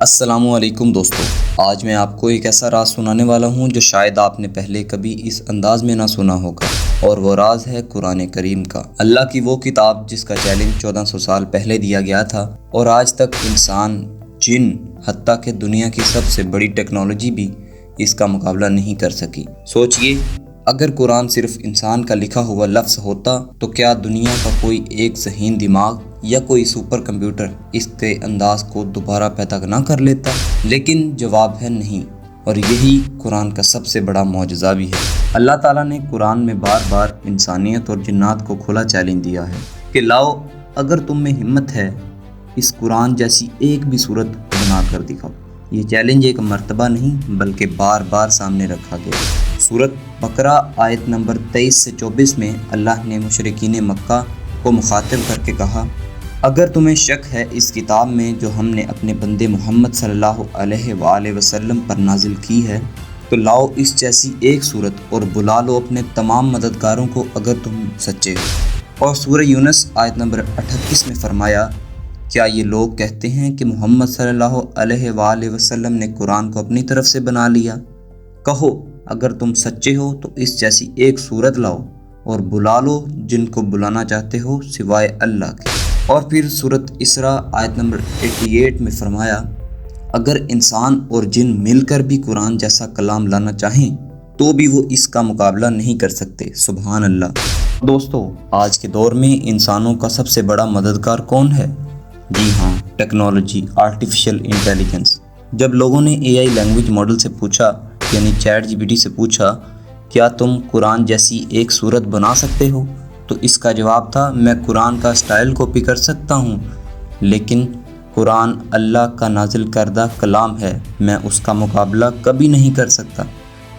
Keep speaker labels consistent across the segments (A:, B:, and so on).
A: السلام علیکم دوستو، آج میں آپ کو ایک ایسا راز سنانے والا ہوں جو شاید آپ نے پہلے کبھی اس انداز میں نہ سنا ہوگا، اور وہ راز ہے قرآن کریم کا۔ اللہ کی وہ کتاب جس کا چیلنج 1400 سال پہلے دیا گیا تھا، اور آج تک انسان، جن، حتیٰ کہ دنیا کی سب سے بڑی ٹیکنالوجی بھی اس کا مقابلہ نہیں کر سکی۔ سوچئے، اگر قرآن صرف انسان کا لکھا ہوا لفظ ہوتا تو کیا دنیا کا کوئی ایک ذہین دماغ یا کوئی سپر کمپیوٹر اس کے انداز کو دوبارہ پیدا نہ کر لیتا؟ لیکن جواب ہے نہیں، اور یہی قرآن کا سب سے بڑا معجزہ بھی ہے۔ اللہ تعالیٰ نے قرآن میں بار بار انسانیت اور جنات کو کھلا چیلنج دیا ہے کہ لاؤ، اگر تم میں ہمت ہے، اس قرآن جیسی ایک بھی صورت بنا کر دکھاؤ۔ یہ چیلنج ایک مرتبہ نہیں بلکہ بار بار سامنے رکھا گیا۔ سورۃ بقرہ آیت نمبر 23 سے 24 میں اللہ نے مشرکین مکہ کو مخاطب کر کے کہا، اگر تمہیں شک ہے اس کتاب میں جو ہم نے اپنے بندے محمد صلی اللہ علیہ وآلہ وسلم پر نازل کی ہے، تو لاؤ اس جیسی ایک صورت اور بلا لو اپنے تمام مددگاروں کو اگر تم سچے ہو۔ اور سورہ یونس آیت نمبر 38 میں فرمایا، کیا یہ لوگ کہتے ہیں کہ محمد صلی اللہ علیہ وآلہ وسلم نے قرآن کو اپنی طرف سے بنا لیا؟ کہو، اگر تم سچے ہو تو اس جیسی ایک صورت لاؤ اور بلا لو جن کو بلانا چاہتے ہو سوائے اللہ کے۔ اور پھر سورۃ اسراء آیت نمبر 88 میں فرمایا، اگر انسان اور جن مل کر بھی قرآن جیسا کلام لانا چاہیں تو بھی وہ اس کا مقابلہ نہیں کر سکتے۔ سبحان اللہ۔ دوستو، آج کے دور میں انسانوں کا سب سے بڑا مددگار کون ہے؟ جی ہاں، ٹیکنالوجی، آرٹیفیشل انٹیلیجنس۔ جب لوگوں نے AI لینگویج ماڈل سے پوچھا، یعنی ChatGPT سے پوچھا، کیا تم قرآن جیسی ایک صورت بنا سکتے ہو؟ تو اس کا جواب تھا، میں قرآن کا سٹائل کاپی کر سکتا ہوں، لیکن قرآن اللہ کا نازل کردہ کلام ہے، میں اس کا مقابلہ کبھی نہیں کر سکتا۔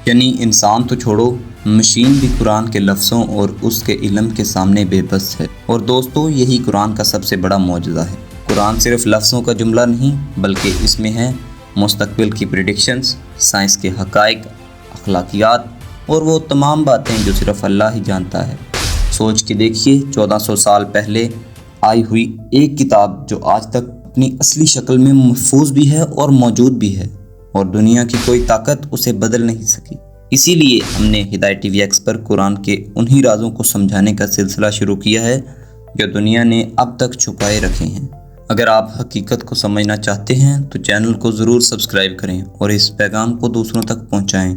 A: یعنی انسان تو چھوڑو، مشین بھی قرآن کے لفظوں اور اس کے علم کے سامنے بے بس ہے۔ اور دوستو، یہی قرآن کا سب سے بڑا معجزہ ہے۔ قرآن صرف لفظوں کا جملہ نہیں بلکہ اس میں ہے مستقبل کی پریڈکشنز، سائنس کے حقائق، اخلاقیات اور وہ تمام باتیں جو صرف اللہ ہی جانتا ہے۔ سوچ کے دیکھیے، 1400 سال پہلے آئی ہوئی ایک کتاب جو آج تک اپنی اصلی شکل میں محفوظ بھی ہے اور موجود بھی ہے، اور دنیا کی کوئی طاقت اسے بدل نہیں سکی۔ اسی لیے ہم نے ہدایت ٹی وی ایکس پر قرآن کے انہی رازوں کو سمجھانے کا سلسلہ شروع کیا ہے جو دنیا نے اب تک چھپائے رکھے ہیں۔ اگر آپ حقیقت کو سمجھنا چاہتے ہیں تو چینل کو ضرور سبسکرائب کریں اور اس پیغام کو دوسروں تک پہنچائیں۔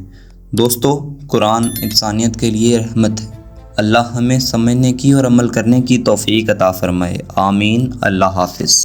A: دوستو، قرآن انسانیت کے لیے رحمت ہے۔ اللہ ہمیں سمجھنے کی اور عمل کرنے کی توفیق عطا فرمائے۔ آمین۔ اللہ حافظ۔